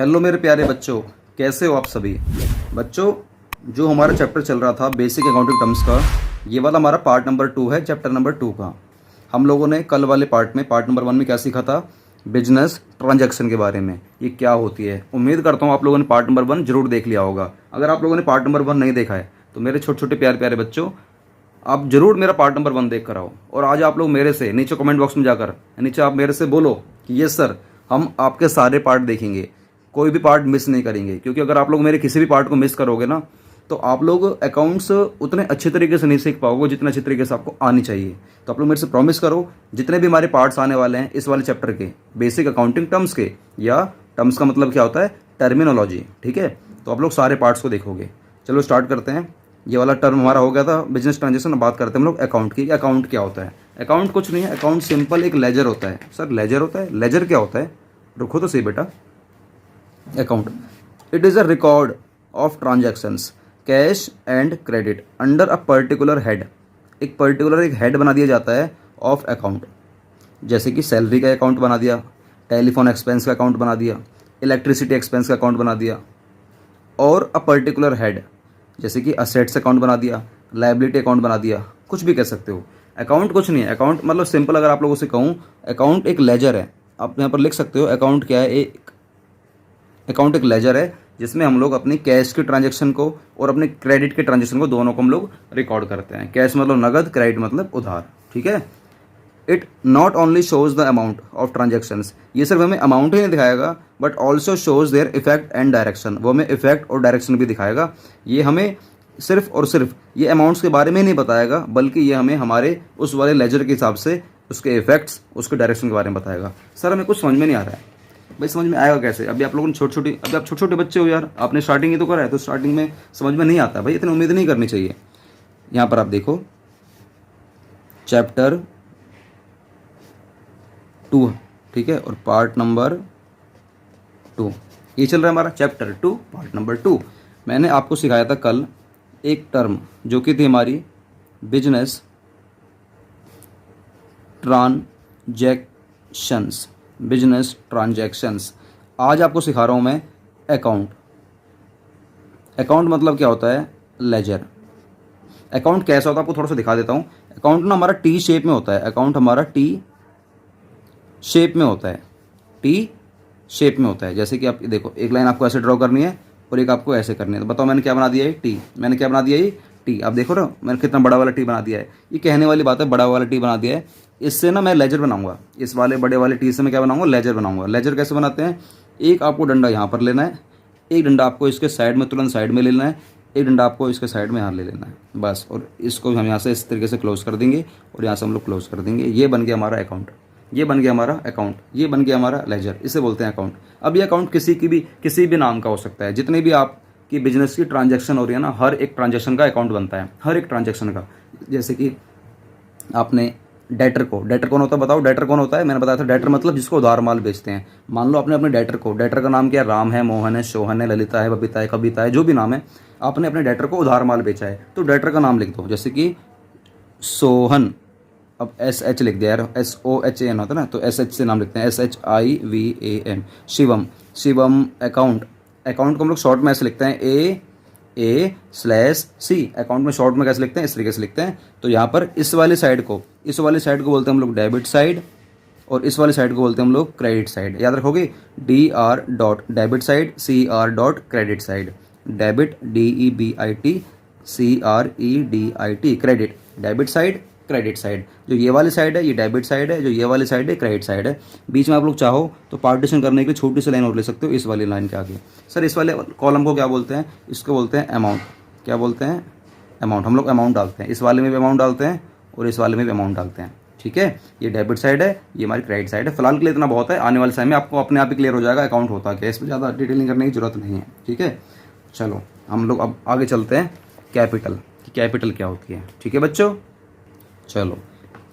Hello मेरे प्यारे बच्चों, कैसे हो आप सभी बच्चों। जो हमारा चैप्टर चल रहा था बेसिक अकाउंटिंग टर्म्स का, ये वाला हमारा पार्ट नंबर 2 है, चैप्टर नंबर 2 का। हम लोगों ने कल वाले पार्ट में, पार्ट नंबर 1 में क्या सीखा था? बिजनेस ट्रांजैक्शन के बारे में, ये क्या होती है। उम्मीद करता हूँ आप लोगों ने पार्ट नंबर 1 जरूर देख लिया होगा। अगर आप लोगों ने पार्ट नंबर 1 नहीं देखा है तो मेरे छोटे छोटे प्यारे प्यारे बच्चों, आप जरूर मेरा पार्ट नंबर 1 देख कर आओ। और आज आप लोग मेरे से नीचे कमेंट बॉक्स में जाकर नीचे आप मेरे से बोलो कि यस सर, हम आपके सारे पार्ट देखेंगे, कोई भी पार्ट मिस नहीं करेंगे। क्योंकि अगर आप लोग मेरे किसी भी पार्ट को मिस करोगे ना, तो आप लोग अकाउंट्स उतने अच्छे तरीके से नहीं सीख पाओगे जितने अच्छे तरीके से आपको आनी चाहिए। तो आप लोग मेरे से प्रॉमिस करो, जितने भी हमारे पार्ट्स आने वाले हैं इस वाले चैप्टर के, बेसिक अकाउंटिंग टर्म्स के, या टर्म्स का मतलब क्या होता है? टर्मिनोलॉजी, ठीक है। तो आप लोग सारे पार्ट्स को देखोगे। चलो स्टार्ट करते हैं। ये वाला टर्म हमारा हो गया था बिजनेस ट्रांजेक्शन। बात करते हैं हम लोग अकाउंट की। अकाउंट क्या होता है? अकाउंट कुछ नहीं है, अकाउंट सिंपल एक लेजर होता है। सर लेजर होता है? लेजर क्या होता है? रुको तो सही बेटा। Account, it is a record of transactions, cash and credit under a particular head. एक पर्टिकुलर एक हेड बना दिया जाता है ऑफ अकाउंट। जैसे कि सैलरी का अकाउंट बना दिया, टेलीफोन एक्सपेंस का अकाउंट बना दिया, इलेक्ट्रिसिटी एक्सपेंस का अकाउंट बना दिया। और अ पर्टिकुलर हेड, जैसे कि असेट्स अकाउंट बना दिया, लायबिलिटी अकाउंट बना दिया, कुछ भी कह सकते हो। अकाउंट कुछ नहीं है। अकाउंट मतलब सिंपल अगर आप लोगों से कहूँ, अकाउंट एक लेजर है। आप यहाँ पर लिख सकते हो अकाउंट क्या है। एक अकाउंट एक लेजर है जिसमें हम लोग अपनी कैश के ट्रांजेक्शन को और अपने क्रेडिट के ट्रांजेक्शन को, दोनों को हम लोग रिकॉर्ड करते हैं। कैश मतलब नगद, क्रेडिट मतलब उधार, ठीक है। It not only shows the amount of transactions, ये सिर्फ हमें अमाउंट ही नहीं दिखाएगा, but also shows their effect and direction. वो हमें इफेक्ट और डायरेक्शन भी दिखाएगा। ये हमें सिर्फ और सिर्फ ये अमाउंट्स के बारे में ही नहीं बताएगा, बल्कि ये हमें हमारे उस वाले लेजर के हिसाब से उसके इफेक्ट्स, उसके डायरेक्शन के बारे में बताएगा। सर हमें कुछ समझ में नहीं आ रहा है। भाई समझ में आएगा कैसे? अभी आप लोगों ने अभी आप छोटे छोटे बच्चे हो यार, आपने स्टार्टिंग ही तो करा है, तो स्टार्टिंग में समझ में नहीं आता भाई, इतनी उम्मीद नहीं करनी चाहिए। यहाँ पर आप देखो चैप्टर 2, ठीक है, और पार्ट नंबर 2 ये चल रहा है हमारा चैप्टर 2 पार्ट नंबर 2। मैंने आपको सिखाया था कल एक टर्म जो कि थी हमारी बिजनेस ट्रांजैक्शंस। Business transactions. आज आपको सिखा रहा हूँ मैं अकाउंट। अकाउंट मतलब क्या होता है? लेजर। अकाउंट कैसा होता है आपको थोड़ा सा दिखा देता हूँ। अकाउंट ना हमारा टी शेप में होता है। अकाउंट हमारा टी शेप में होता है। टी शेप में होता है। जैसे कि आप देखो, एक लाइन आपको ऐसे ड्रॉ करनी है और एक आपको ऐसे करनी है। तो बताओ मैंने क्या बना दिया है? टी। मैंने क्या बना दिया है? टी। आप देखो ना मैंने कितना बड़ा वाला टी बना दिया है। ये कहने वाली बात है, बड़ा वाला टी बना दिया है। इससे ना मैं लेजर बनाऊंगा। इस वाले बड़े वाले टी से मैं क्या बनाऊंगा? लेजर बनाऊंगा। लेजर कैसे बनाते हैं? एक आपको डंडा यहाँ पर लेना है, एक डंडा आपको इसके साइड में, तुरंत साइड में ले लेना है, एक डंडा आपको इसके साइड में यहाँ ले लेना है, बस। और इसको हम यहाँ से इस तरीके से क्लोज कर देंगे और यहाँ से हम लोग क्लोज कर देंगे। ये बन गया हमारा अकाउंट। ये बन गया हमारा अकाउंट। ये बन गया हमारा लेजर। इसे बोलते हैं अकाउंट। अब ये अकाउंट किसी भी नाम का हो सकता है। जितने भी आपकी बिजनेस की ट्रांजैक्शन हो रही है ना, हर एक ट्रांजैक्शन का अकाउंट बनता है, हर एक ट्रांजैक्शन का। जैसे कि आपने डेटर कौन होता है? बताओ डेटर कौन होता है? मैंने बताया था डेटर मतलब जिसको उधार माल बेचते हैं। मान लो आपने अपने डेटर का नाम क्या है? राम है, मोहन है, सोहन है, ललिता है, बबीता है, कविता है, जो भी नाम है, आपने अपने डेटर को उधार माल बेचा है, तो डेटर का नाम लिख दो। जैसे कि सोहन, अब SH लिख दिया यार, SOHAN होता है ना, तो SH से नाम लिखते हैं, SHIVAN। शिवम अकाउंट। अकाउंट को हम लोग शॉर्ट में ऐसे लिखते हैं, A/C। अकाउंट में शॉर्ट में कैसे लिखते हैं? इस तरीके से लिखते हैं। तो यहाँ पर इस वाली साइड को बोलते हैं हम लोग डेबिट साइड, और इस वाली साइड को बोलते हैं हम लोग क्रेडिट साइड। याद रखोगे, DR dot debit side, CR dot credit side. Debit DEBIT, CREDIT, credit. Debit side, credit side. जो ये वाली साइड है ये डेबिट साइड है, जो ये वाली साइड है क्रेडिट साइड है। बीच में आप लोग चाहो तो पार्टीशन करने के लिए छोटी सी लाइन और ले सकते हो, इस वाली लाइन के आगे। सर इस वाले कॉलम को क्या बोलते हैं? इसको बोलते हैं अमाउंट। क्या बोलते हैं? अमाउंट। हम लोग अमाउंट डालते हैं, इस वाले में भी अमाउंट डालते हैं और इस वाले में भी अमाउंट डालते हैं, ठीक है। ये डेबिट साइड है, ये हमारी क्रेडिट साइड है। फिलहाल के लिए इतना बहुत है, आने वाले समय में आपको अपने आप ही क्लियर हो जाएगा अकाउंट होता क्या है। इसमें ज़्यादा डिटेलिंग करने की जरूरत नहीं है, ठीक है। चलो हम लोग अब आगे चलते हैं कैपिटल, कि कैपिटल क्या होती है, ठीक है बच्चों। चलो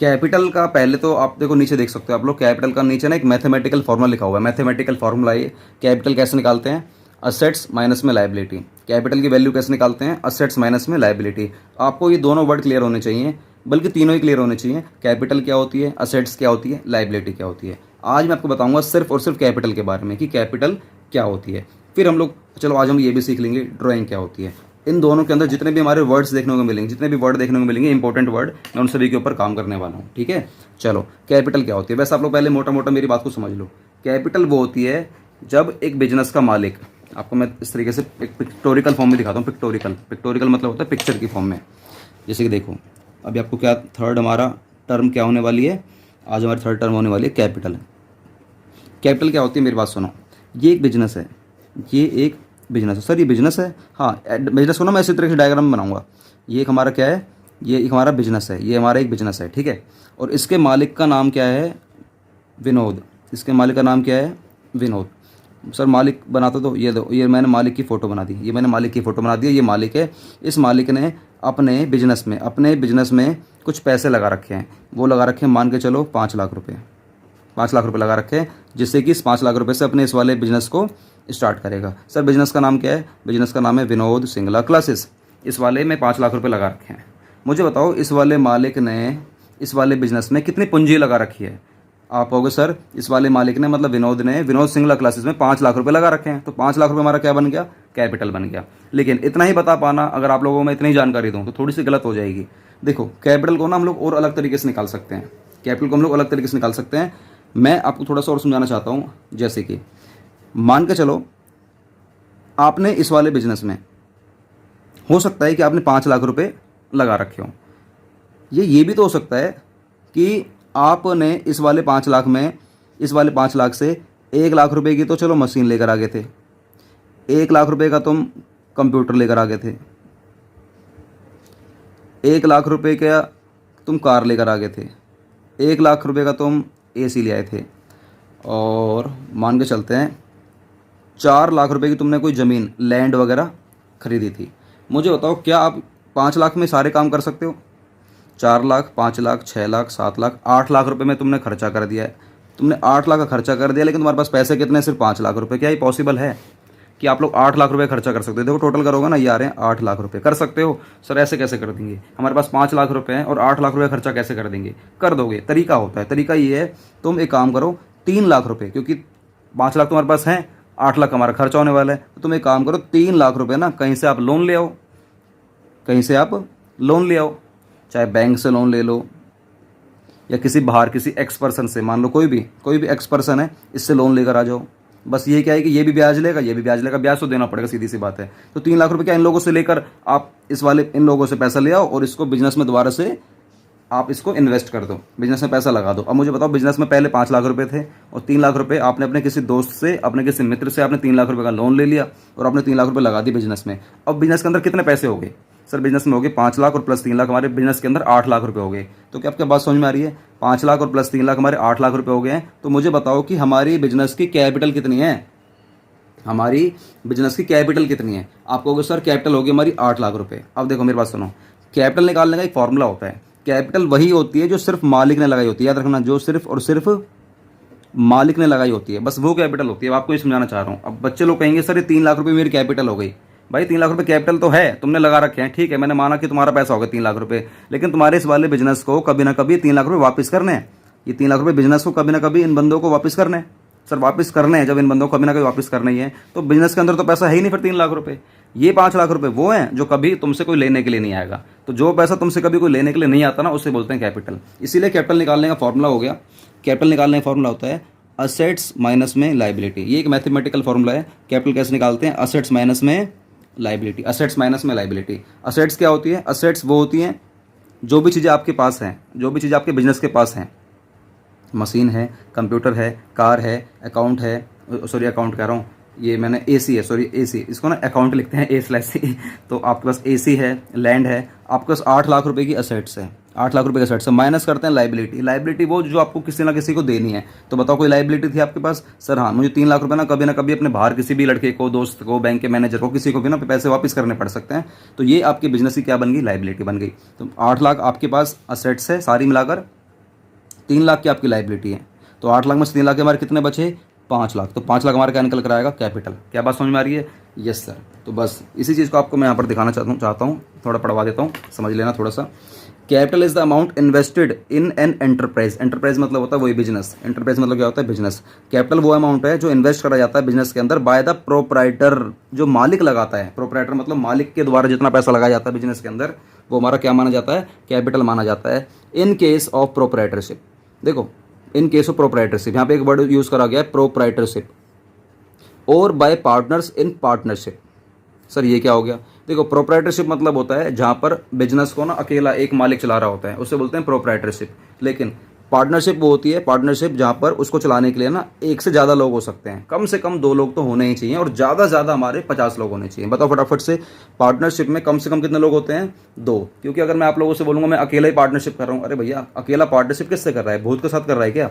कैपिटल का पहले तो आप देखो, नीचे देख सकते हो आप लोग, कैपिटल का नीचे ना एक मैथमेटिकल फॉर्मूला लिखा हुआ है। मैथमेटिकल फॉर्मूला ये कैपिटल कैसे निकालते हैं? असेट्स माइनस में लायबिलिटी। कैपिटल की वैल्यू कैसे निकालते हैं? असेट्स माइनस में लायबिलिटी। आपको ये दोनों वर्ड क्लियर होने चाहिए, बल्कि तीनों ही क्लियर होने चाहिए। कैपिटल क्या होती है, असेट्स क्या होती है, लायबिलिटी क्या होती है। आज मैं आपको बताऊंगा सिर्फ और सिर्फ कैपिटल के बारे में, कि कैपिटल क्या होती है। फिर हम लोग चलो आज हम ये भी सीख लेंगे ड्राइंग क्या होती है। इन दोनों के अंदर जितने भी हमारे वर्ड्स देखने को मिलेंगे, जितने भी वर्ड देखने को मिलेंगे इंपॉर्टेंट वर्ड, मैं उन सभी के ऊपर काम करने वाला हूँ, ठीक है। चलो कैपिटल क्या होती है, वैसे आप लोग पहले मोटा मोटा मेरी बात को समझ लो। कैपिटल वो होती है जब एक बिजनेस का मालिक, आपको मैं इस तरीके से एक पिक्टोरिकल फॉर्म में दिखाता हूँ। पिक्टोरिकल मतलब होता है पिक्चर की फॉर्म में। जैसे कि देखो अभी आपको क्या थर्ड हमारा टर्म क्या होने वाली है, आज हमारी थर्ड टर्म होने वाली है कैपिटल। कैपिटल क्या होती है मेरी बात सुनो। ये एक बिजनेस है, ये एक बिजनेस है सर, ये बिजनेस है, हाँ बिजनेस को ना मैं इसी तरह से डायग्राम बनाऊंगा। ये एक हमारा क्या है, ये एक हमारा बिजनेस है, ये हमारा एक बिजनेस है, ठीक है। और इसके मालिक का नाम क्या है, विनोद। इसके मालिक का नाम क्या है, विनोद। सर मालिक बनाता तो ये दो, ये मैंने मालिक की फ़ोटो बना दी, ये मैंने मालिक की फ़ोटो बना दी, ये मालिक है। इस मालिक ने अपने बिजनेस में कुछ पैसे लगा रखे हैं। वो लगा रखे हैं मान के चलो 5 लाख रुपए, 5 लाख रुपए लगा रखे हैं, जिससे कि इस 5 लाख रुपए से अपने इस वाले बिजनेस को स्टार्ट करेगा। सर बिजनेस का नाम क्या है, बिजनेस का नाम है विनोद सिंगला क्लासेस। इस वाले में 5 लाख रुपए लगा रखे हैं। मुझे बताओ इस वाले मालिक ने इस वाले बिजनेस में कितनी पूंजी लगा रखी है। आप कहोगे सर इस वाले मालिक ने मतलब विनोद ने विनोद सिंगला क्लासेस में 5 लाख रुपए लगा रखे हैं, तो 5 लाख रुपए हमारा क्या बन गया, कैपिटल बन गया। लेकिन इतना ही बता पाना, अगर आप लोगों में इतनी जानकारी दूं तो थोड़ी सी गलत हो जाएगी। देखो कैपिटल को ना हम लोग और अलग तरीके से निकाल सकते हैं, कैपिटल को हम लोग अलग तरीके से निकाल सकते हैं। मैं आपको थोड़ा सा और समझाना चाहता हूँ। जैसे कि मान के चलो आपने इस वाले बिजनेस में, हो सकता है कि आपने 5 लाख रुपए लगा रखे हो। ये भी तो हो सकता है कि आपने इस वाले 5 लाख में, इस वाले 5 लाख से 1 लाख रुपए की तो चलो मशीन लेकर आ गए थे, 1 लाख रुपए का तुम कंप्यूटर लेकर आ गए थे, 1 लाख रुपए का तुम कार लेकर आ गए थे, 1 लाख रुपए का तुम एसी ले आए थे, और मान के चलते हैं 4 लाख रुपए की तुमने कोई ज़मीन लैंड वगैरह खरीदी थी। मुझे बताओ क्या आप 5 लाख में सारे काम कर सकते हो। 4 लाख, 5 लाख, 6 लाख, 7 लाख, 8 लाख रुपए में तुमने खर्चा कर दिया है। तुमने 8 लाख का खर्चा कर दिया, लेकिन तुम्हारे पास पैसे कितने, सिर्फ 5 लाख रुपए। क्या ये पॉसिबल है कि आप लोग 8 लाख रुपए खर्चा कर सकते हो। देखो टोटल करोगे ना, ये आ रहे हैं 8 लाख रुपए। कर सकते हो सर, ऐसे कैसे कर देंगे, हमारे पास 5 लाख रुपए हैं और 8 लाख रुपए खर्चा कैसे कर देंगे। कर दोगे, तरीका होता है। तरीका ये है, तुम एक काम करो 3 लाख रुपए, क्योंकि 5 लाख तुम्हारे पास हैं, 8 लाख हमारा खर्चा होने वाला है, तो तुम एक काम करो 3 लाख रुपए ना कहीं से आप लोन ले आओ, कहीं से आप लोन ले आओ, चाहे बैंक से लोन ले लो या किसी बाहर किसी एक्स पर्सन से, मान लो कोई भी एक्स पर्सन है, इससे लोन लेकर आ जाओ। बस ये क्या है कि ये भी ब्याज लेगा, ये भी ब्याज लेगा, ब्याज तो देना पड़ेगा, सीधी सी बात है। तो 3 लाख रुपए क्या इन लोगों से लेकर आप इस वाले इन लोगों से पैसा ले आओ और इसको बिजनेस में दोबारा से आप इसको इन्वेस्ट कर दो, बिजनेस में पैसा लगा दो। अब मुझे बताओ बिजनेस में पहले 5 लाख रुपए थे और 3 लाख रुपए आपने अपने किसी दोस्त से, अपने किसी मित्र से आपने 3 लाख रुपए का लोन ले लिया और आपने 3 लाख रुपए लगा दी बिजनेस में। अब बिजनेस के अंदर कितने पैसे हो गए सर, बिजनेस में हो गए 5 लाख और प्लस 3 लाख, हमारे बिजनेस के अंदर 8 लाख रुपए हो गए। तो क्या आपके बात समझ में आ रही है, 5 लाख और प्लस 3 लाख हमारे 8 लाख रुपए हो गए हैं। तो मुझे बताओ कि हमारी बिजनेस की कैपिटल कितनी है, हमारी बिजनेस की कैपिटल कितनी है। आप कहोगे सर कैपिटल होगी हमारी 8 लाख रुपए। अब देखो मेरी बात सुनो, कैपिटल निकालने का एक फॉर्मूला होता है। कैपिटल वही होती है जो सिर्फ मालिक ने लगाई होती है, याद रखना, जो सिर्फ और सिर्फ मालिक ने लगाई होती है, बस वो कैपिटल होती है। अब आपको ये समझाना चाह रहा हूँ। अब बच्चे लोग कहेंगे सर ये 3 लाख रुपए मेरी कैपिटल हो गई। भाई 3 लाख रुपए कैपिटल तो है, तुमने लगा रखे हैं, ठीक है, मैंने माना कि तुम्हारा पैसा होगा 3 लाख रुपए, लेकिन तुम्हारे इस वाले बिजनेस को कभी ना कभी 3 लाख रुपए वापस करने हैं। ये 3 लाख रुपए बिजनेस को कभी ना कभी इन बंदों को वापस करने हैं सर, वापस करने हैं। जब इन बंदों को कभी ना कभी वापस करना ही है, तो बिजनेस के अंदर तो पैसा है ही नहीं फिर 3 लाख रुपए। ये 5 लाख रुपए वो हैं जो कभी तुमसे कोई लेने के लिए नहीं आएगा। तो जो पैसा तुमसे कभी कोई लेने के लिए नहीं आता ना, उससे बोलते हैं कैपिटल। इसीलिए कैपिटल निकालने का फॉर्मूला हो गया, कैपिटल निकालने का फॉर्मूला होता है असेट्स माइनस में लाइबिलिटी। ये एक मैथमेटिकल फॉर्मूला है। कैपिटल कैसे निकालते हैं, असेट्स माइनस में लाइबिलिटी, असेट्स माइनस में लाइबिलिटी। असेट्स क्या होती है, असेट्स वो होती हैं जो भी चीज़ें आपके पास हैं, जो भी चीज़ें आपके बिजनेस के पास हैं, मशीन है, कंप्यूटर है, कार है, अकाउंट है, सॉरी अकाउंट कह रहा हूँ, ये मैंने एसी है, सॉरी एसी, इसको ना अकाउंट लिखते हैं A/C। तो आपके पास एसी है, लैंड है, आपके पास 8 लाख रुपए की असेट्स है, 8 लाख रुपए के असेट्स है। माइनस करते हैं लाइबिलिटी। लाइबिलिटी वो जो आपको किसी ना किसी को देनी है। तो बताओ कोई लाइबिलिटी थी आपके पास, सर हाँ मुझे 3 लाख रुपए ना कभी अपने बाहर किसी भी लड़के को, दोस्त को, बैंक के मैनेजर को, किसी को भी ना पैसे वापस करने पड़ सकते हैं। तो ये आपके बिजनेस की क्या बन गई, लाइबिलिटी बन गई। तो 8 लाख आपके पास असेट्स है सारी मिलाकर, 3 लाख की आपकी लाइबिलिटी है। तो 8 लाख में से 3 लाख के हमारे कितने बचे, 5 लाख। तो 5 लाख हमारा क्या निकल कर आएगा, कैपिटल। क्या बात समझ में आ रही है, यस सर। तो बस इसी चीज़ को आपको मैं यहाँ पर दिखाना चाहता हूँ, थोड़ा पढ़वा देता हूँ, समझ लेना थोड़ा सा। Capital is the amount invested in an enterprise. Enterprise मतलब होता है वही बिजनेस। एंटरप्राइज मतलब क्या होता है? बिजनेस। कैपिटल वो अमाउंट है जो इन्वेस्ट करा जाता है बिजनेस के अंदर बाय द प्रोप्राइटर, जो मालिक लगाता है। प्रोप्राइटर मतलब मालिक के द्वारा जितना पैसा लगाया जाता है बिजनेस के अंदर, वो हमारा क्या माना जाता है? कैपिटल माना जाता है। इन केस ऑफ प्रोप्राइटरशिप, देखो इन केस ऑफ प्रोप्राइटरशिप, यहाँ पे एक वर्ड यूज करा गया है प्रोप्राइटरशिप, और bye partners in partnership. Sir ये क्या हो गया? देखो प्रोप्राइटरशिप मतलब होता है जहाँ पर बिजनेस को ना अकेला एक मालिक चला रहा होता है, उसे बोलते हैं प्रोप्राइटरशिप। लेकिन पार्टनरशिप वो होती है, पार्टनरशिप जहाँ पर उसको चलाने के लिए ना एक से ज़्यादा लोग हो सकते हैं, कम से कम 2 लोग तो होने ही चाहिए, और ज़्यादा से ज़्यादा हमारे 50 लोग होने चाहिए। बताओ फटाफट से, पार्टनरशिप में कम से कम कितने लोग होते हैं? 2। क्योंकि अगर मैं आप लोगों से बोलूँगा मैं अकेला ही पार्टनरशिप कर रहा हूँ, अरे भैया अकेला पार्टनरशिप किससे कर रहा है? भूत के साथ कर रहा है क्या?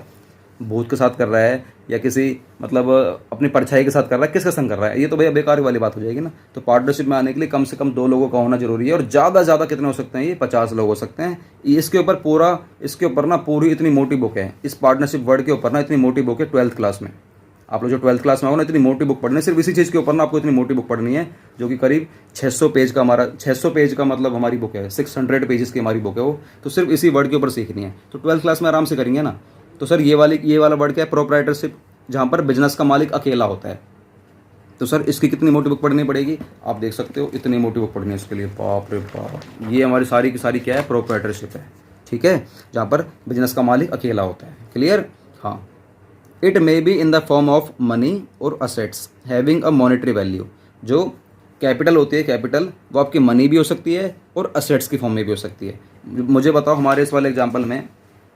भूत के साथ कर रहा है या किसी मतलब अपनी परछाई के साथ कर रहा है? किसके संग कर रहा है? ये तो भैया बेकार वाली बात हो जाएगी ना। तो पार्टनरशिप में आने के लिए कम से कम 2 लोगों का होना जरूरी है, और ज़्यादा ज़्यादा कितने हो सकते हैं? ये 50 लोग हो सकते हैं। इसके ऊपर ना पूरी इतनी मोटी बुक है, इस पार्टनरशिप वर्ड के ऊपर ना इतनी मोटी बुक है 12th क्लास में। आप लोग जो 12th क्लास में हो ना, इतनी मोटी बुक पढ़नी है, सिर्फ इसी चीज़ के ऊपर ना आपको इतनी मोटी बुक पढ़नी है, जो कि करीब 600 पेज का, हमारा 600 पेज का मतलब हमारी बुक है, 600 पेजेस की हमारी बुक है वो। तो सिर्फ इसी वर्ड के ऊपर सीखनी है, तो 12th क्लास में आराम से करेंगे ना। तो सर ये वाला वर्ड क्या है? प्रोप्राइटरशिप, जहाँ पर बिजनेस का मालिक अकेला होता है। तो सर इसकी कितनी मोटी बुक पढ़नी पड़ेगी? आप देख सकते हो इतनी मोटी बुक पढ़नी है इसके लिए, बाप रे बाप। ये हमारी सारी की सारी क्या है? प्रोप्राइटरशिप है, ठीक है, जहाँ पर बिजनेस का मालिक अकेला होता है। क्लियर? हाँ। It may be in the form of money और assets having a monetary value. जो कैपिटल होती है, कैपिटल वो आपकी मनी भी हो सकती है और असेट्स की फॉर्म में भी हो सकती है। मुझे बताओ हमारे इस वाले एग्जाम्पल में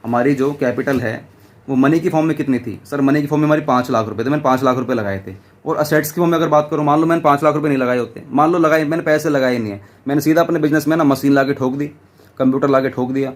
हमारी जो कैपिटल है वो मनी की फॉर्म में कितनी थी? सर मनी की फॉर्म में हमारी 5 लाख रुपए थे, मैंने 5 लाख रुपए लगाए थे। और असेट्स की फॉर्म में अगर बात करूँ, मान लो मैंने 5 लाख रुपए नहीं लगाए होते, मान लो लगाए, मैंने पैसे लगाए नहीं है, मैंने सीधा अपने बिजनेस में ना मशीन ला के ठोक दी, कंप्यूटर ला के ठोक दिया,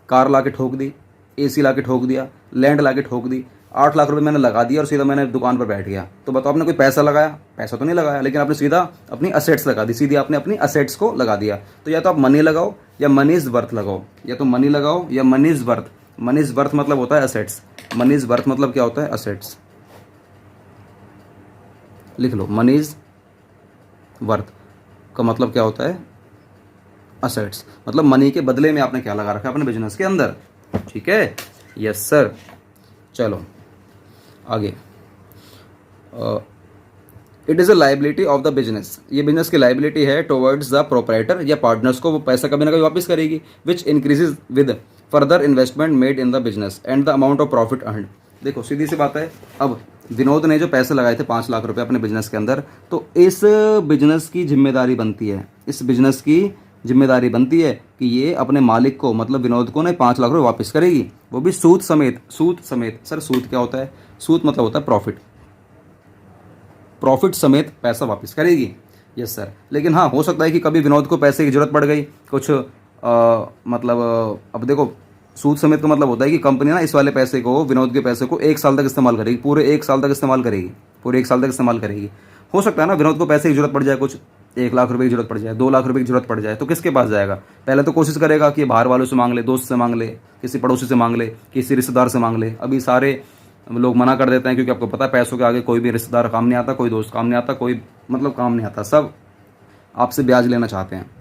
कार ला के ठोक दी, AC ला के ठोक दिया, लैंड ला के ठोक दी, 8 लाख रुपए मैंने लगा दिया और सीधा मैंने दुकान पर बैठ गया। तो बताओ आपने कोई पैसा लगाया? पैसा तो नहीं लगाया, लेकिन आपने सीधा अपनी असेट्स लगा दी, सीधी आपने अपनी असेट्स को लगा दिया। तो या तो आप मनी लगाओ या मनी इज वर्थ लगाओ, या तो मनी लगाओ या money is worth. Money is worth मतलब होता है असेट्स, मनी इज वर्थ मतलब क्या होता है? असेट्स। लिख लो, मनी इज वर्थ का मतलब क्या होता है? असेट्स। मतलब मनी के बदले में आपने क्या लगा रखा है अपने बिजनेस के अंदर, ठीक है? Yes sir. चलो आगे। It is a liability of the business, ये बिजनेस की लाइबिलिटी है टुवर्ड्स द प्रोप्राइटर या पार्टनर्स को, वो पैसा कभी ना कभी वापस करेगी, विच increases with further investment made in the business and the amount of profit earned. देखो सीधी सी बात है, अब विनोद ने जो पैसे लगाए थे 5 लाख रुपए अपने बिजनेस के अंदर, तो इस बिजनेस की जिम्मेदारी बनती है, इस बिजनेस की जिम्मेदारी बनती है कि ये अपने मालिक को मतलब विनोद को ना 5 लाख रुपए वापस करेगी, वो भी सूद समेत। सूद समेत, सर सूद क्या होता है? सूद मतलब होता है प्रॉफिट, प्रॉफिट समेत पैसा वापस करेगी। Yes sir. लेकिन हाँ, हो सकता है कि कभी विनोद को पैसे की जरूरत पड़ गई, कुछ मतलब अब देखो सूद समेत का मतलब होता है कि कंपनी ना इस वाले पैसे को, विनोद के पैसे को 1 साल तक इस्तेमाल करेगी, पूरे 1 साल तक इस्तेमाल करेगी, पूरे 1 साल तक इस्तेमाल करेगी। हो सकता है ना विनोद को पैसे की जरूरत पड़ जाए, कुछ 1 लाख रुपए की जरूरत पड़ जाए, 2 लाख रुपए की जरूरत पड़ जाए, तो किसके पास जाएगा? पहले तो कोशिश करेगा कि बाहर वालों से मांग ले, दोस्त से मांग ले, किसी पड़ोसी से मांग ले, किसी रिश्तेदार से मांग ले। अभी सारे लोग मना कर देते हैं, क्योंकि आपको पता है पैसों के आगे कोई भी रिश्तेदार काम नहीं आता, कोई दोस्त काम नहीं आता, कोई मतलब काम नहीं आता, सब आपसे ब्याज लेना चाहते हैं।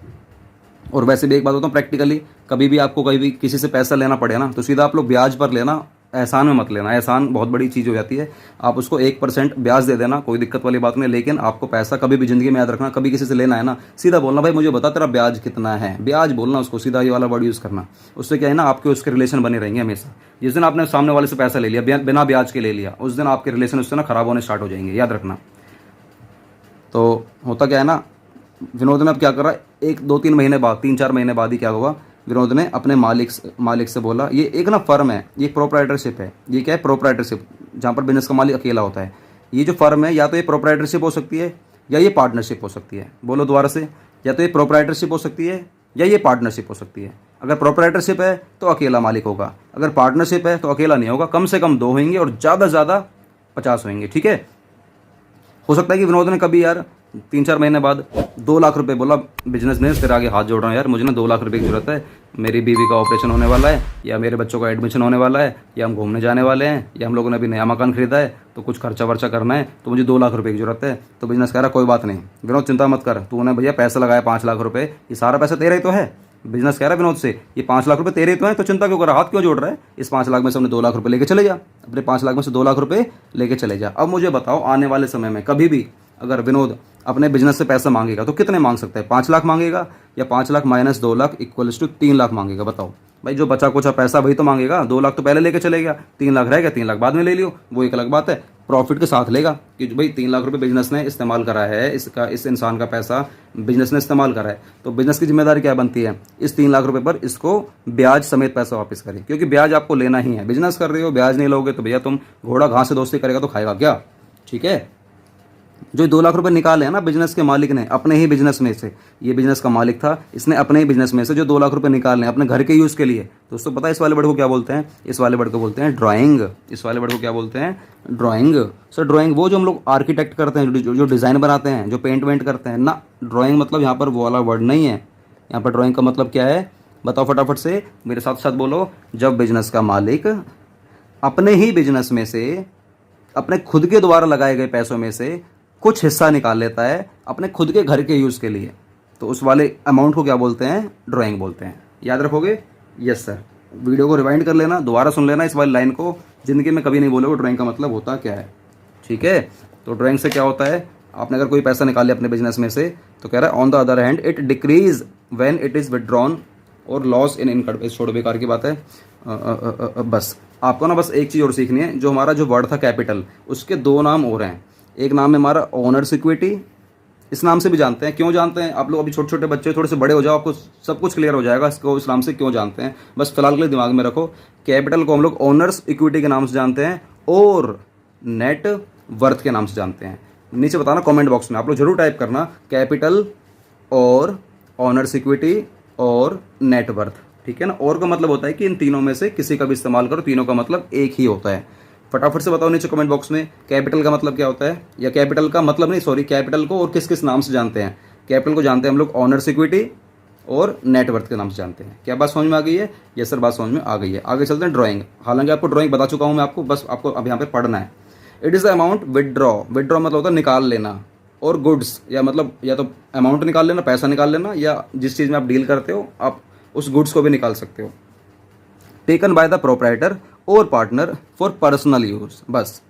और वैसे भी एक बात होता है प्रैक्टिकली, कभी भी आपको कहीं भी किसी से पैसा लेना पड़े ना, तो सीधा आप लोग ब्याज पर लेना, एहसान में मत लेना। एहसान बहुत बड़ी चीज़ हो जाती है, आप उसको 1% ब्याज दे देना, कोई दिक्कत वाली बात नहीं। लेकिन आपको पैसा कभी भी ज़िंदगी में याद रखना, कभी किसी से लेना है ना, सीधा बोलना भाई मुझे बता तेरा ब्याज कितना है, ब्याज बोलना उसको, सीधा ये वाला वर्ड यूज़ करना। उससे क्या है ना, आपके उसके रिलेशन बने रहेंगे हमेशा। जिस दिन आपने सामने वाले से पैसा ले लिया, बिना ब्याज के ले लिया, उस दिन आपके रिलेशन उससे ना ख़राब होने स्टार्ट हो जाएंगे, याद रखना। तो होता क्या है ना, विनोद ने अब क्या करा, 1-2-3 महीने बाद, 3-4 महीने बाद ही क्या हुआ, विनोद ने अपने मालिक से बोला, ये एक ना फर्म है, ये प्रोप्राइटरशिप है। ये क्या है? प्रोप्राइटरशिप, जहाँ पर बिजनेस का मालिक अकेला होता है। ये जो फर्म है, या तो ये प्रोप्राइटरशिप हो सकती है या ये पार्टनरशिप हो सकती है। बोलो दोबारा से, या तो ये प्रोप्राइटरशिप हो सकती है या ये पार्टनरशिप हो सकती है। अगर प्रोप्राइटरशिप है तो अकेला मालिक होगा, अगर पार्टनरशिप है तो अकेला नहीं होगा, कम से कम 2 होंगे और ज़्यादा से ज़्यादा 50 होंगे, ठीक है? हो सकता है कि विनोद ने कभी यार 3-4 महीने बाद 2 लाख रुपए बोला, बिजनेस में तेरे आगे हाथ जोड़ रहा हूँ यार, मुझे ना 2 लाख रुपए की जरूरत है, मेरी बीवी का ऑपरेशन होने वाला है, या मेरे बच्चों का एडमिशन होने वाला है, या हम घूमने जाने वाले हैं, या हम लोगों ने अभी नया मकान खरीदा है, तो कुछ खर्चा वर्चा करना है, तो मुझे 2 लाख रुपए की जरूरत है। तो बिजनेस कह रहा कोई बात नहीं विनोद, चिंता मत कर, तूने भैया पैसा लगाया 5 लाख रुपए, ये सारा पैसा तेरा ही तो है, बिजनेस कह रहा है विनोद से, ये 5 लाख रुपए तेरे तो हैं, तो चिंता क्यों कर रहा, हाथ क्यों जोड़ रहा है, इस 5 लाख में से हमने 2 लाख रुपए लेके चले जा, अपने 5 लाख में से 2 लाख रुपए लेके चले जा। अब मुझे बताओ, आने वाले समय में कभी भी अगर विनोद अपने बिजनेस से पैसा मांगेगा तो कितने मांग सकता है, 5 लाख मांगेगा या 5 lakh minus 2 lakh equals to 3 lakh मांगेगा। बताओ भाई, जो बचा कुछ पैसा वही तो मांगेगा। 2 लाख तो पहले लेके चले गया, 3 लाख रह गया, 3 लाख बाद में ले लियो, वो एक अलग बात है, प्रॉफिट के साथ लेगा कि भाई 3 लाख रुपए बिजनेस ने इस्तेमाल करा है, इस इंसान का पैसा बिजनेस ने इस्तेमाल करा है, तो बिजनेस की जिम्मेदारी क्या बनती है, इस 3 लाख रुपए पर इसको ब्याज समेत पैसा वापस करें, क्योंकि ब्याज आपको लेना ही है। बिजनेस कर रहे हो, ब्याज नहीं लोगे तो भैया तुम घोड़ा घास से दोस्ती करेगा तो खाएगा क्या। ठीक है, जो 2 लाख रुपए निकाले हैं ना बिजनेस के मालिक ने अपने ही बिजनेस में से, ये बिजनेस का मालिक था, इसने अपने ही बिजनेस में से जो 2 लाख रुपए निकाले हैं अपने घर के यूज़ के लिए, दोस्तों पता है इस वाले वर्ड को क्या बोलते हैं, इस वाले वर्ड को बोलते हैं ड्राइंग। इस वाले वर्ड को क्या बोलते हैं, ड्राइंग। सर ड्राइंग वो जो हम लोग आर्किटेक्ट करते हैं, जो डिज़ाइन बनाते हैं, जो पेंट वेंट करते हैं ना, ड्राइंग मतलब यहाँ पर वो वाला वर्ड नहीं है। यहाँ पर ड्राइंग का मतलब क्या है, बताओ फटाफट से मेरे साथ साथ बोलो। जब बिजनेस का मालिक अपने ही बिजनेस में से, अपने खुद के द्वारा लगाए गए पैसों में से कुछ हिस्सा निकाल लेता है अपने खुद के घर के यूज़ के लिए, तो उस वाले अमाउंट को क्या बोलते हैं, ड्राइंग बोलते हैं। याद रखोगे, यस सर। वीडियो को रिवाइंड कर लेना, दोबारा सुन लेना इस वाली लाइन को, ज़िंदगी में कभी नहीं बोलोगे ड्राइंग का मतलब होता क्या है। ठीक है, तो ड्राइंग से क्या होता है, आपने अगर कोई पैसा निकाल लिया अपने बिजनेस में से, तो कह रहा है on the other hand it decrease when it is withdrawn और लॉस इन इनकम। छोड़ो, बेकार की बात है। बस आपको ना बस एक चीज़ और सीखनी है, जो हमारा जो वर्ड था कैपिटल, उसके 2 नाम और हैं। एक नाम है हमारा ओनर्स इक्विटी, इस नाम से भी जानते हैं। क्यों जानते हैं आप लोग, अभी छोटे छोटे बच्चे, थोड़े से बड़े हो जाओ आपको सब कुछ क्लियर हो जाएगा इसको इस नाम से क्यों जानते हैं। बस फिलहाल के लिए दिमाग में रखो, कैपिटल को हम लोग ओनर्स इक्विटी के नाम से जानते हैं और नेट वर्थ के नाम से जानते हैं। नीचे बताना कमेंट बॉक्स में, आप लोग जरूर टाइप करना कैपिटल और ओनर्स इक्विटी और नेट वर्थ। ठीक है ना, और का मतलब होता है कि इन तीनों में से किसी का भी इस्तेमाल करो, तीनों का मतलब एक ही होता है। फटाफट से बताओ नीचे कमेंट बॉक्स में कैपिटल का मतलब क्या होता है, या कैपिटल का मतलब नहीं, सॉरी, कैपिटल को और किस किस नाम से जानते हैं। कैपिटल को जानते हैं हम लोग ओनर्स इक्विटी और नेटवर्थ के नाम से जानते हैं। क्या बात समझ में आ गई है, यस सर बात समझ में आ गई है। आगे चलते हैं ड्राइंग। हालांकि आपको ड्राइंग बता चुका हूँ मैं आपको, बस आपको अब यहाँ पे पढ़ना है। It is the amount withdraw, withdraw मतलब होता है निकाल लेना, और गुड्स या मतलब या तो अमाउंट निकाल लेना, पैसा निकाल लेना, या जिस चीज़ में आप डील करते हो आप उस गुड्स को भी निकाल सकते हो। टेकन बाय द प्रोप्राइटर और पार्टनर फॉर पर्सनल यूज। बस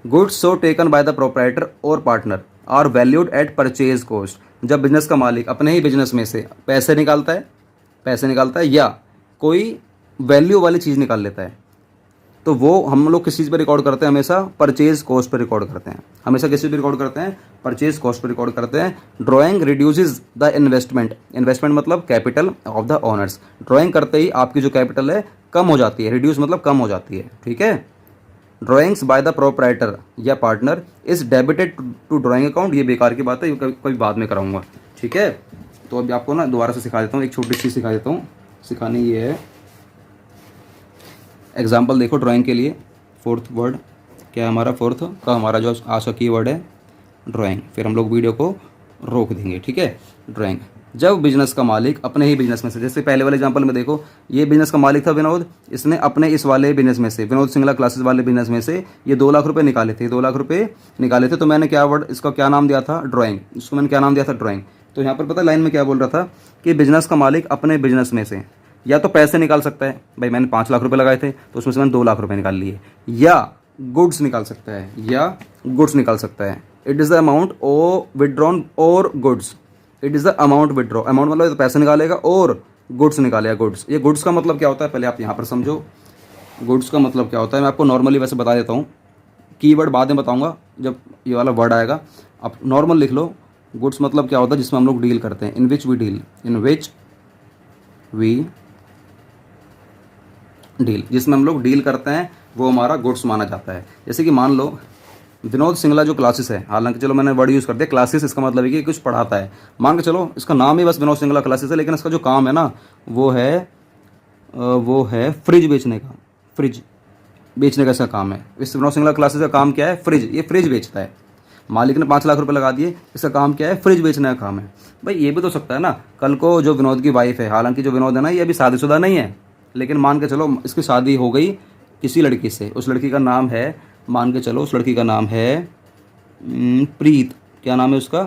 goods so taken by the proprietor और partner are valued at purchase cost. जब बिजनेस का मालिक अपने ही बिजनेस में से पैसे निकालता है या कोई वैल्यू वाली चीज़ निकाल लेता है, तो वो हम लोग किस चीज़ पर रिकॉर्ड करते हैं, हमेशा परचेज कॉस्ट पर रिकॉर्ड करते हैं। हमेशा किस चीज़ पर रिकॉर्ड करते हैं, परचेज कॉस्ट पर रिकॉर्ड करते हैं। Drawing reduces the investment, investment मतलब capital of the owners. Drawing करते ही आपकी जो कैपिटल है कम हो जाती है, रिड्यूस मतलब कम हो जाती है। ठीक है, ड्राइंग्स बाय द प्रोप्राइटर या partner is debited to drawing account. ये बेकार की बात है, ये कभी बाद में कराऊंगा। ठीक है, तो अभी आपको ना दोबारा से सिखा देता हूँ, एक छोटी चीज़ सिखा देता हूँ। सिखानी ये है, एग्जाम्पल देखो ड्राइंग के लिए। 4th वर्ड क्या है हमारा, 4th का हमारा जो आज का की वर्ड है ड्राइंग। फिर हम लोग वीडियो को रोक देंगे। ठीक है, ड्राइंग। जब बिजनेस का मालिक अपने ही बिजनेस में से, जैसे पहले वाले एग्जांपल में देखो, ये बिजनेस का मालिक था विनोद, इसने अपने इस वाले बिजनेस में से, विनोद सिंगला क्लासेस वाले बिजनेस में से ये 2 लाख रुपए निकाले थे, 2 लाख रुपए निकाले थे। तो मैंने क्या वर्ड, इसका क्या नाम दिया था, ड्राइंग। इसको मैंने क्या नाम दिया था, ड्राइंग। तो यहाँ पर पता लाइन में क्या बोल रहा था कि बिजनेस का मालिक अपने बिजनेस में से या तो पैसे निकाल सकता है, भाई मैंने 5 लाख रुपए लगाए थे तो उसमें से मैंने 2 लाख रुपए निकाल लिए, या गुड्स निकाल सकता है, it is the amount of withdrawn और goods. It is the amount withdraw, amount मतलब तो पैसे निकालेगा और गुड्स निकालेगा, गुड्स। ये गुड्स का मतलब क्या होता है पहले आप यहाँ पर समझो। गुड्स का मतलब क्या होता है मैं आपको नॉर्मली वैसे बता देता हूँ, कीवर्ड बाद में बताऊँगा जब ये वाला वर्ड आएगा। आप नॉर्मल लिख लो, गुड्स मतलब क्या होता है जिसमें हम लोग डील करते हैं, इन विच वी डील, जिसमें हम लोग डील करते हैं वो हमारा गुड्स माना जाता है। जैसे कि मान लो विनोद सिंगला जो क्लासेस है, हालांकि चलो मैंने वर्ड यूज़ कर दिया क्लासेस, इसका मतलब है कि कुछ पढ़ाता है। मान के चलो इसका नाम ही बस विनोद सिंगला क्लासेस है, लेकिन इसका जो काम है ना वो है फ्रिज बेचने का। फ्रिज बेचने का इसका काम है। इस विनोद सिंगला क्लासेस का काम क्या है, फ्रिज। ये फ्रिज बेचता है, मालिक ने 5 लाख रुपए लगा दिए, इसका काम क्या है, फ्रिज बेचने का काम है। भाई ये भी तो सकता है ना, कल को जो विनोद की वाइफ है, हालांकि जो विनोद है ना ये अभी शादीशुदा नहीं है, लेकिन मान के चलो इसकी शादी हो गई किसी लड़की से, उस लड़की का नाम है, मान के चलो उस लड़की का नाम है प्रीत। क्या नाम है उसका,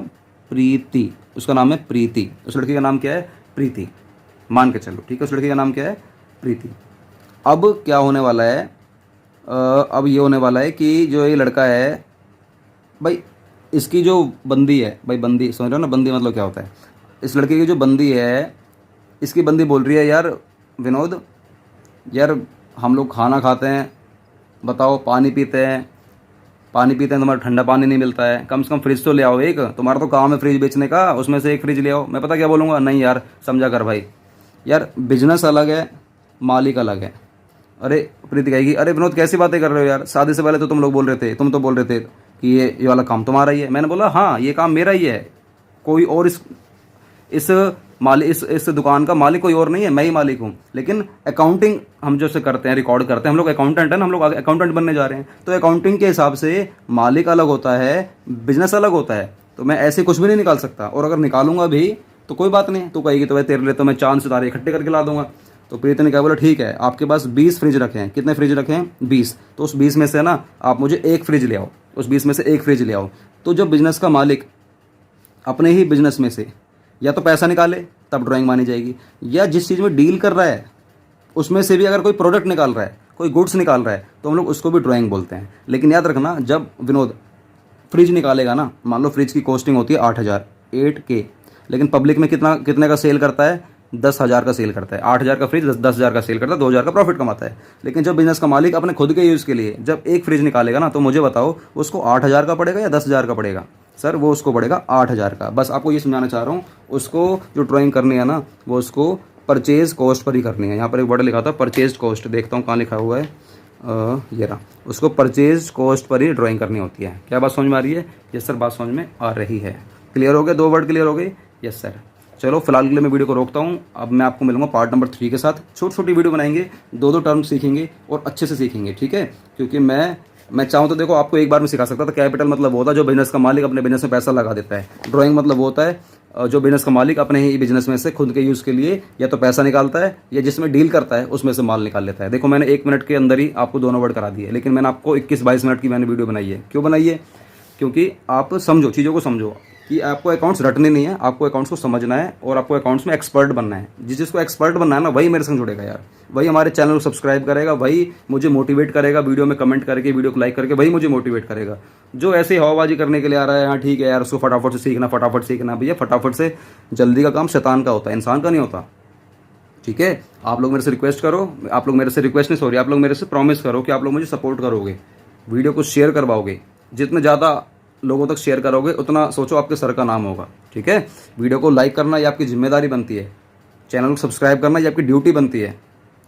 प्रीति। उसका नाम है प्रीति। उस लड़की का नाम क्या है, प्रीति। मान के चलो, ठीक है। उस लड़की का नाम क्या है? प्रीति। अब क्या होने वाला है, अब ये होने वाला है कि जो ये लड़का है भाई, इसकी जो बंदी है भाई, बंदी समझ रहे हो ना, बंदी मतलब क्या होता है। इस लड़के की जो बंदी है, इसकी बंदी बोल रही है यार विनोद, यार हम लोग खाना खाते हैं, बताओ पानी पीते हैं, तुम्हारा ठंडा पानी नहीं मिलता है, कम से कम फ्रिज तो ले आओ एक, तुम्हारा तो काम है फ्रिज बेचने का, उसमें से एक फ्रिज ले आओ। मैं पता क्या बोलूँगा, नहीं यार समझा कर भाई, यार बिजनेस अलग है, मालिक अलग है। अरे प्रीति कहेगी, अरे विनोद कैसी बातें कर रहे हो यार, शादी से पहले तो तुम लोग बोल रहे थे, तुम तो बोल रहे थे कि ये वाला काम तुम्हारा ही है। मैंने बोला हाँ ये काम मेरा ही है, कोई और इस मालिक इस दुकान का मालिक कोई और नहीं है, मैं ही मालिक हूँ। लेकिन अकाउंटिंग हम जो से करते हैं, रिकॉर्ड करते हैं, हम लोग अकाउंटेंट है ना, हम लोग अकाउंटेंट बनने जा रहे हैं, तो अकाउंटिंग के हिसाब से मालिक अलग होता है, बिजनेस अलग होता है। तो मैं ऐसे कुछ भी नहीं निकाल सकता, और अगर निकालूंगा भी तो कोई बात नहीं, तो कहेगी तो भाई तेरे लिए तो मैं चांद सितारे इकट्ठे करके ला दूंगा। तो प्रीति ने क्या बोला, ठीक है आपके पास 20 फ्रिज रखे हैं, कितने फ्रिज रखे हैं? 20। तो उस 20 में से ना आप मुझे एक फ्रिज ले आओ, उस 20 में से एक फ्रिज ले आओ। तो जब बिजनेस का मालिक अपने ही बिजनेस में से या तो पैसा निकाले तब ड्राइंग मानी जाएगी, या जिस चीज़ में डील कर रहा है उसमें से भी अगर कोई प्रोडक्ट निकाल रहा है, कोई गुड्स निकाल रहा है, तो हम लोग उसको भी ड्राइंग बोलते हैं। लेकिन याद रखना, जब विनोद फ्रिज निकालेगा ना, मान लो फ्रिज की कॉस्टिंग होती है 8,000, 8K, लेकिन पब्लिक में कितने का सेल करता है? 10,000 का सेल करता है। 8,000 का फ्रिज 10,000 का सेल करता है, 2,000 का प्रॉफिट कमाता है। लेकिन जब बिजनेस का मालिक अपने खुद के यूज़ के लिए जब एक फ्रिज निकालेगा ना, तो मुझे बताओ उसको 8,000 का पड़ेगा या 10,000 का पड़ेगा? सर वो उसको पड़ेगा 8,000 का। बस आपको ये समझाना चाह रहा हूँ, उसको जो ड्राइंग करनी है ना, वो उसको परचेज कॉस्ट पर ही करनी है। यहाँ पर एक वर्ड लिखा था परचेज कॉस्ट, देखता हूँ कहाँ लिखा हुआ है, ये रहा। उसको परचेज कॉस्ट पर ही ड्राइंग करनी होती है। क्या बात समझ में आ रही है? यस सर बात समझ में आ रही है। क्लियर हो गया? 2 वर्ड क्लियर हो गए? Yes sir. चलो फिलहाल के लिए मैं वीडियो को रोकता हूँ, अब मैं आपको मिलूंगा पार्ट नंबर 3 के साथ। छोटी छोटी वीडियो बनाएंगे, 2 टर्म सीखेंगे और अच्छे से सीखेंगे, ठीक है। क्योंकि मैं चाहूँ तो देखो आपको एक बार में सिखा सकता था। कैपिटल मतलब वो होता है जो बिजनेस का मालिक अपने बिजनेस में पैसा लगा देता है। ड्राइंग मतलब वो होता है जो बिजनेस का मालिक अपने ही बिजनेस में से खुद के यूज़ के लिए या तो पैसा निकालता है, या जिसमें डील करता है उसमें से माल निकाल लेता है। देखो मैंने 1 मिनट के अंदर ही आपको दोनों वर्ड करा दिए, लेकिन मैंने आपको 21-22 मिनट की मैंने वीडियो बनाई है। क्यों बनाई है? क्योंकि आप समझो, चीज़ों को समझो कि आपको अकाउंट्स रटने नहीं है, आपको अकाउंट्स को समझना है और आपको अकाउंट्स में एक्सपर्ट बनना है। जिसको एक्सपर्ट बनना है ना, वही मेरे संग जुड़ेगा यार, वही हमारे चैनल को सब्सक्राइब करेगा, वही मुझे मोटिवेट करेगा, वीडियो में कमेंट करके, वीडियो को लाइक करके, वही मुझे मोटिवेट करेगा। जो ऐसे हवाबाजी करने के लिए आ रहा है, हाँ ठीक है यार उसको फटाफट से सीखना, भैया फटाफट से जल्दी का काम शैतान का होता है, इंसान का नहीं होता, ठीक है। आप लोग मेरे से रिक्वेस्ट करो, आप लोग मेरे से रिक्वेस्ट नहीं, सॉरी, आप लोग मेरे से प्रॉमिस करो कि आप लोग मुझे सपोर्ट करोगे, वीडियो को शेयर करवाओगे। जितने ज़्यादा लोगों तक शेयर करोगे उतना सोचो आपके सर का नाम होगा, ठीक है। वीडियो को लाइक करना ये आपकी जिम्मेदारी बनती है, चैनल को सब्सक्राइब करना ये आपकी ड्यूटी बनती है,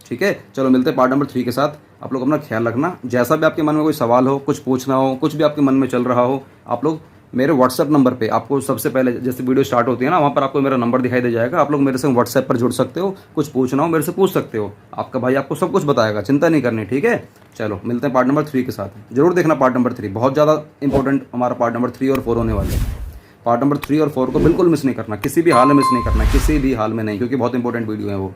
ठीक है। चलो मिलते हैं पार्ट नंबर 3 के साथ। आप लोग अपना ख्याल रखना। जैसा भी आपके मन में कोई सवाल हो, कुछ पूछना हो, कुछ भी आपके मन में चल रहा हो, आप लोग मेरे व्हाट्सएप नंबर पे, आपको सबसे पहले जैसे वीडियो स्टार्ट होती है ना, वहाँ पर आपको मेरा नंबर दिखाई दे जाएगा। आप लोग मेरे से व्हाट्सएप पर जुड़ सकते हो, कुछ पूछना हो मेरे से पूछ सकते हो, आपका भाई आपको सब कुछ बताएगा, चिंता नहीं करनी, ठीक है। चलो मिलते हैं पार्ट नंबर 3 के साथ। जरूर देखना पार्ट नंबर 3, बहुत ज़्यादा इंपॉर्टेंट हमारा पार्ट नंबर 3 और 4 होने वाले हैं। पार्ट नंबर 3 और 4 को बिल्कुल मिस नहीं करना, किसी भी हाल में मिस नहीं करना, किसी भी हाल में नहीं, क्योंकि बहुत इंपॉर्टेंट वीडियो है वो।